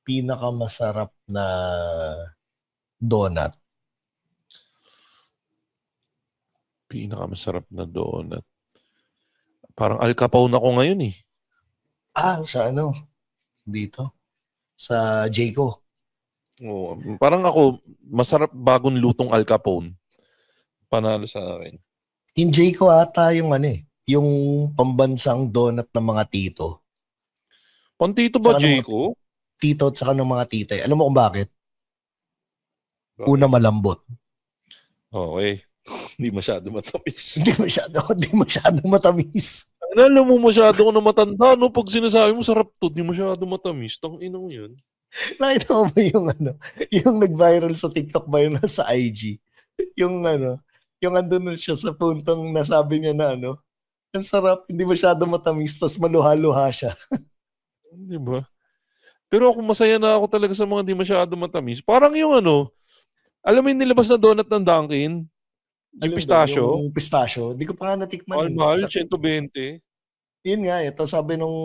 pinakamasarap na donut. Pinakamasarap na donut. Parang Al Capone ako ngayon eh. Sa dito? Sa Jayco. Oo, parang ako, masarap bagong lutong Al Capone. Panalo sa akin. In Jayco ata yung yung pambansang donut ng mga tito. Pantito ba, Jayco? Tito at saka ng mga titay. Alam mo kung bakit? Una, malambot. Okay. Hindi masyado matamis. Hindi masyado matamis. Alam mo, masyado ko na matanda, no? Pag sinasabi mo, sarap to, di masyado matamis. Tang-inang yun. Nakita mo ba yung nag-viral sa TikTok ba yun sa IG? Yung andun siya sa puntong nasabi niya na ang sarap, hindi masyado matamis, tas maluha-luha siya. Di ba? Pero ako masaya na ako talaga sa mga di masyado matamis. Parang yung alam mo yung nilabas na donut ng Dunkin'? Yung pistachio? Yung pistachio. Di ko pa nga natikman. Mahal, 120. Yun nga, ito sabi nung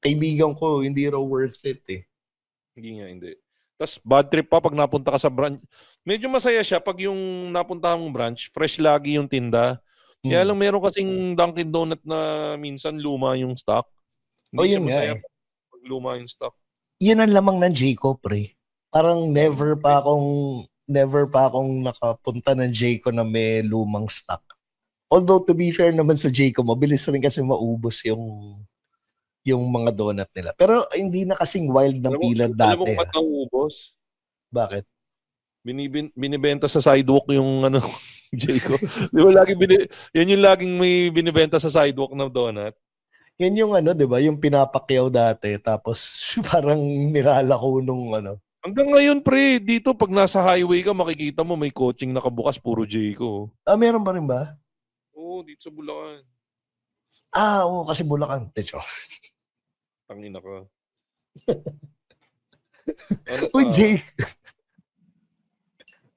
kaibigan ko, hindi raw worth it eh. Hindi. Tapos bad trip pa pag napunta ka sa branch. Medyo masaya siya pag yung napunta mong branch, fresh lagi yung tinda. Kaya lang meron kasing Dunkin' Donut na minsan luma yung stock. Hindi yun nga eh. Pag luma yung stock. Yun ang lamang ng Jayco, pre. Parang never pa akong nakapunta ng Jayco na may lumang stock. Although to be fair naman sa Jayco, mabilis rin kasi maubos yung mga donut nila. Pero hindi na kasing wild ng pila dati. Alam mo kung ba't nauubos? Bakit? Binibenta sa sidewalk yung Jayco. Di ba yan yung laging may binibenta sa sidewalk na donut? Yan yung di ba? Yung pinapakyaw dati. Tapos parang nilalako nung Hanggang ngayon, pre, dito pag nasa highway ka, makikita mo may coaching nakabukas, puro Jayco. Meron pa rin ba? Oo, dito sa Bulacan. Oo, kasi Bulacan. Techo. Tangina ka. Uy, Jake.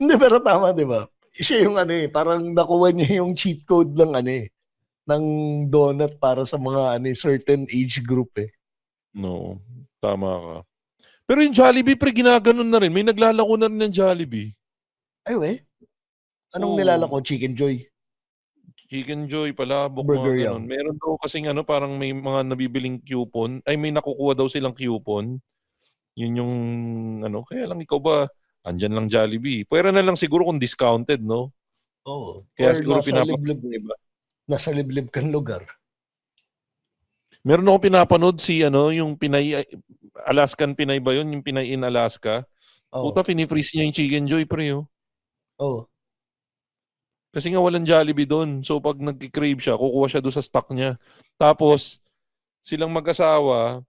Hindi, pero tama, di ba? Siya yung parang nakuha niya yung cheat code ng ng donut para sa mga certain age group eh. No, tama ka. Pero yung Jollibee, pre, ginaganon na rin. May naglalako na rin ng Jollibee. Ay, anong nilalako? Chicken Joy? Chicken Joy, palabok, Burger mga ganun. Meron daw kasing parang may mga nabibiling coupon. Ay, may nakukuha daw silang coupon. Yun yung kaya lang ikaw ba, andyan lang Jollibee. Pwera na lang siguro kung discounted, no? Oo. Kaya siguro pinapanood, diba? Nasa liblib kang lugar. Meron ako pinapanood yung Pinay, Alaskan Pinay ba yun? Yung Pinay in Alaska. Puta, finifreeze niya yung Chicken Joy, pre, oh. Oo. Kasi nga walang Jollibee doon. So pag nag-crave siya, kukuha siya doon sa stock niya. Tapos, silang mag-asawa,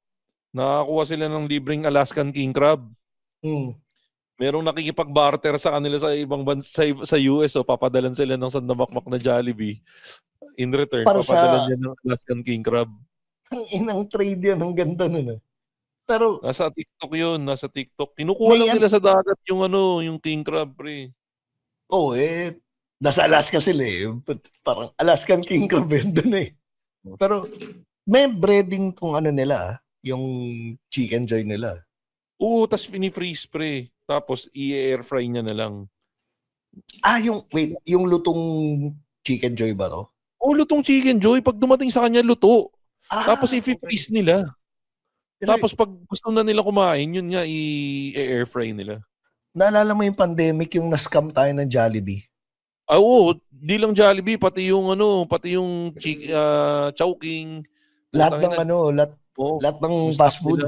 nakakuha sila ng libreng Alaskan King Crab. Merong nakikipag-barter sa kanila sa ibang sa US, so papadalan sila ng sandamakmak na Jollibee. In return, papadalan niya ng Alaskan King Crab. Ang inang trade yan, ang ganda nun. Pero nasa TikTok yun, nasa TikTok. Kinukuha lang nila sa dagat yung King Crab, pre. Nasa Alaska sila eh. Parang Alaskan King Crab yun dun eh. Pero may breading tong nila, yung Chicken Joy nila. Oo, tas fini-freeze, pre. Tapos i-air fry niya na lang. Yung lutong Chicken Joy ba to? Lutong Chicken Joy. Pag dumating sa kanya, luto. Tapos i-freeze nila. Tapos pag gusto na nila kumain, yun nga, i-air fry nila. Naalala mo yung pandemic, yung na-scam tayo ng Jollibee? Oo, di lang Jollibee, pati yung Chowking. Lahat ng lahat ng fast food.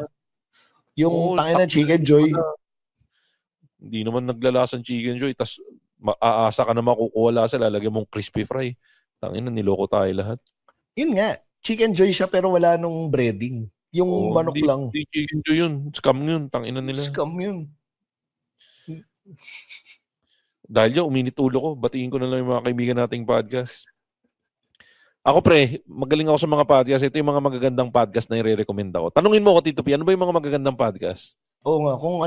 Yung tangin na Chicken Joy. Hindi naman naglalasan Chicken Joy, tas aasa ka na makukuha lasa, lalagyan mong crispy fry. Tangin na, niloko tayo lahat. Yun nga, Chicken Joy siya pero wala nung breading. Yung manok lang. Hindi Chicken Joy yun. Scam yun. Tangin na nila. Scam yun. Dahil yun, uminit ulo ko. Batiin ko na lang yung mga kaibigan nating podcast. Ako, pre, magaling ako sa mga podcast. Ito yung mga magagandang podcast na i-recommend ako. Tanungin mo ako, Tito P, ano ba yung mga magagandang podcast? Oo nga, kung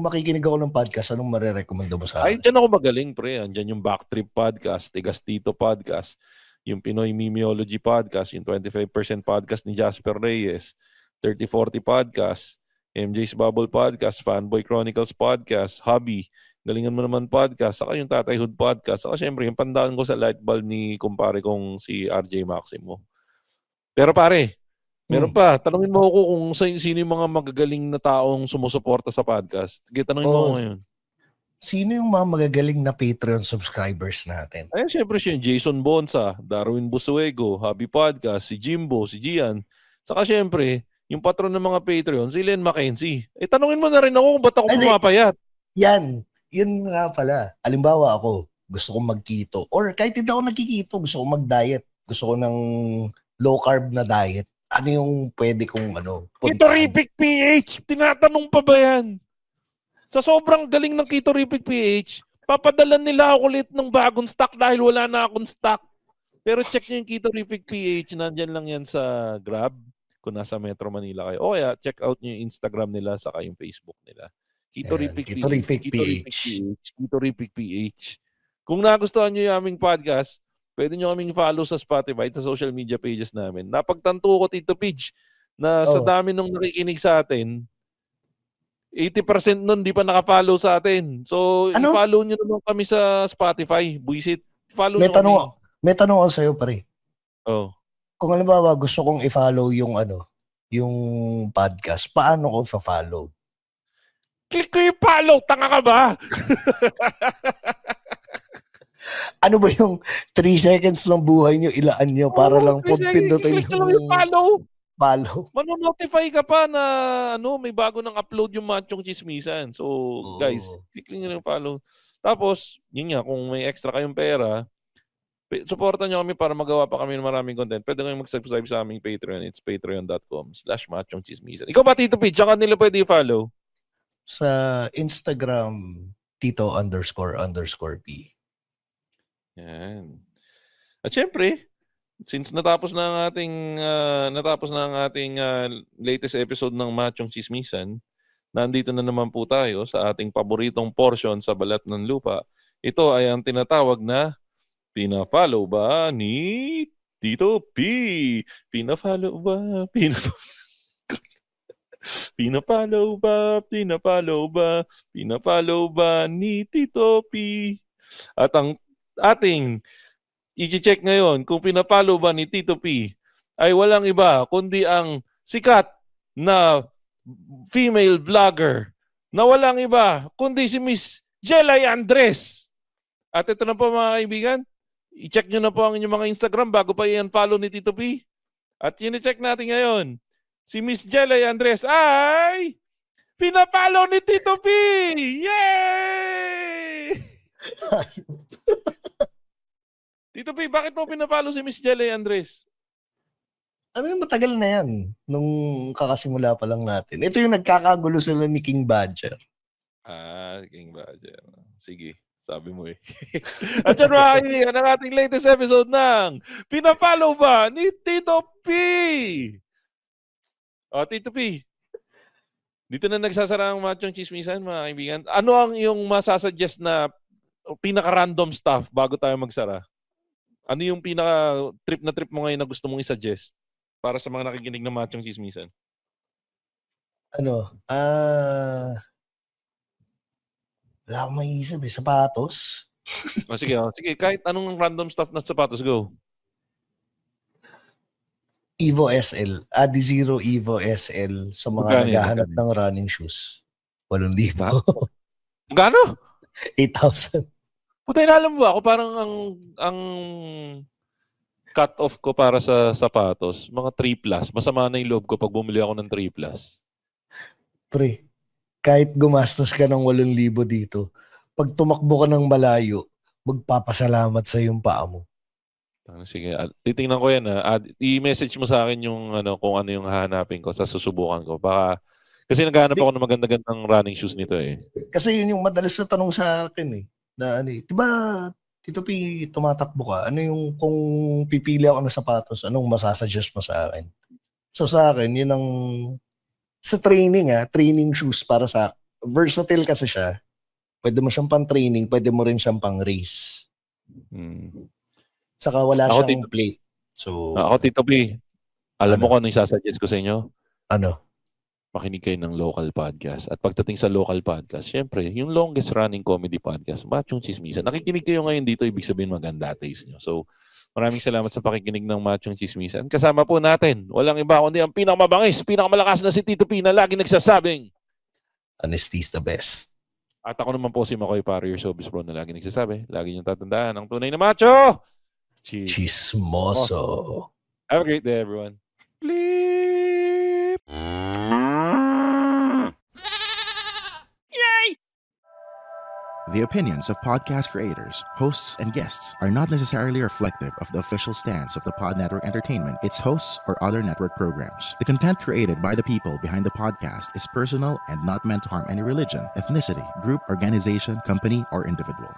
makikinig ako ng podcast, anong marerekomenda mo sa Ay, akin? dyan ako magaling, pre. Andyan yung Backtrip Podcast, Tigastito Podcast, yung Pinoy Memeology Podcast, yung 25% Podcast ni Jasper Reyes, 3040 Podcast, MJ's Bubble Podcast, Fanboy Chronicles Podcast, Hobby, Galingan Mo Naman Podcast, saka yung Tatay Hood Podcast, saka syempre yung pandaan ko sa Lightbulb ni kumpare kong si RJ Maximo. Pero pare, meron pa. Tanungin mo ako kung sino yung mga magagaling na taong sumusuporta sa podcast. Sige, tanungin mo ako ngayon. Sino yung mga magagaling na Patreon subscribers natin? Ayan, syempre siya yung Jason Bonsa, Darwin Busuego, Hobby Podcast, si Jimbo, si Gian. Saka syempre, yung patron ng mga Patreon, si Len Mackenzie. Tanungin mo na rin ako kung ba't ako pumapayat. Yun nga pala. Halimbawa ako, gusto kong magketo. Or kahit hindi ako nagkikito, gusto kong mag-diet. Gusto ko ng low carb na diet. Ano yung pwede kong Ketorific PH! Tinatanong pa ba yan? Sa sobrang galing ng Ketorific PH, papadalan nila ako ulit ng bagong stock dahil wala na akong stock. Pero check nyo yung Ketorific PH. Nandyan lang yan sa Grab kung nasa Metro Manila kayo. O kaya check out nyo yung Instagram nila saka yung Facebook nila. Ketorific PH. Kung nagustuhan nyo yung aming podcast, pwede nyo kaming follow sa Spotify, sa social media pages namin. Napagtanto ko, Tito Pidge, na sa dami nung nakikinig sa atin, 80% nun di pa nakafollow sa atin. So, i-follow nyo naman kami sa Spotify. Buisit. Follow nyo kami. May tanong ako sa'yo, pare. Kung halimbawa gusto kong i-follow yung podcast, paano ko i-follow? Click ko yung follow. Tanga ka ba? Ano ba yung 3 seconds ng buhay nyo, ilaan nyo para lang pindutin yung follow. Follow. Mano-notify ka pa na may bago nang upload yung Machong Chismisan. So, guys, click nyo yung follow. Tapos, yun nga, kung may extra kayong pera, supportan nyo kami para magawa pa kami ng maraming content. Pwede kayong mag-subscribe sa aming Patreon. It's patreon.com/machongchismisan. Ikaw ba, Tito Pete? Saan nila pwede i-follow? Sa Instagram, Tito__P. Yan. At syempre, since natapos na ang ating latest episode ng Machong Chismisan, nandito na naman po tayo sa ating paboritong portion sa Balat ng Lupa. Ito ay ang tinatawag na Pina-follow ba ni Tito P? Pina-follow ba? Pina-follow ba? Pina-follow ba? Pina-follow ba ni Tito P? At ang ating i-check ngayon kung pina-follow ba ni Tito P ay walang iba kundi ang sikat na female vlogger na walang iba kundi si Miss Jelay Andres. At ito na po mga kaibigan, i-check nyo na po ang inyong mga Instagram bago pa i-unfollow ni Tito P. At yun-check natin ngayon, si Miss Jelay Andres ay pina-follow ni Tito P! Yay! Tito P, bakit mo pina-follow si Miss Jelay Andres? Matagal na yan. Nung kakasimula pa lang natin. Ito yung nagkakagulo sila ni King Badger. King Badger. Sige, sabi mo eh. At yan mga kaibigan, ang ating latest episode ng Pina-follow ba ni Tito P? Tito P, dito na nagsasara ang Machong Chismisan, mga kaibigan. Ano ang iyong masasuggest na pinaka-random stuff bago tayo magsara? Ano yung pinaka-trip na trip mo ngayon na gusto mong isuggest para sa mga nakikinig ng Machong Chismisan? Wala akong maiisip eh. Sapatos? Sige, kahit anong random stuff na sapatos, go. Evo SL. Adizero Evo SL sa mga naghahanap ng running shoes. 8,000. Gano? 8,000. Putay na, alam mo ako, parang ang cut-off ko para sa sapatos, mga 3+. Masama na yung loob ko pag bumili ako ng 3+. Pre, kahit gumastos ka ng 8,000 dito, pag tumakbo ka ng malayo, magpapasalamat sa yung paa mo. Sige, titingnan ko yan. I-message mo sa akin yung kung ano yung hahanapin ko sa susubukan ko. Baka, kasi naghahanap ako ng maganda-gandang running shoes nito eh. Kasi yun yung madalas na tanong sa akin eh. Na diba, Tito P, tumatakbo ka? Ano yung, kung pipili ako ng sapatos, anong masasuggest mo sa akin? So sa akin, yun ang sa training shoes para sa versatile kasi siya. Pwede mo siyang pang-training, pwede mo rin siyang pang-race. Saka wala siyang plate. So, ako, Tito P, alam mo kung ano yung sasuggest ko sa inyo? Ano? Makinig kayo ng local podcast. At pagdating sa local podcast, syempre, yung longest running comedy podcast, Machong Chismisan. Nakikinig kayo ngayon dito, ibig sabihin maganda taste nyo. So, maraming salamat sa pakikinig ng Machong Chismisan. Kasama po natin, walang iba kundi ang pinakamabangis, pinakamalakas na si Tito P na lagi nagsasabing, honesty is the best. At ako naman po si Makoy Para, your showbiz bro na lagi nagsasabi, lagi niyong tatandaan, ang tunay na macho! Chismoso. Have a great day, everyone. Bleep! The opinions of podcast creators, hosts, and guests are not necessarily reflective of the official stance of the Pod Network Entertainment, its hosts, or other network programs. The content created by the people behind the podcast is personal and not meant to harm any religion, ethnicity, group, organization, company, or individual.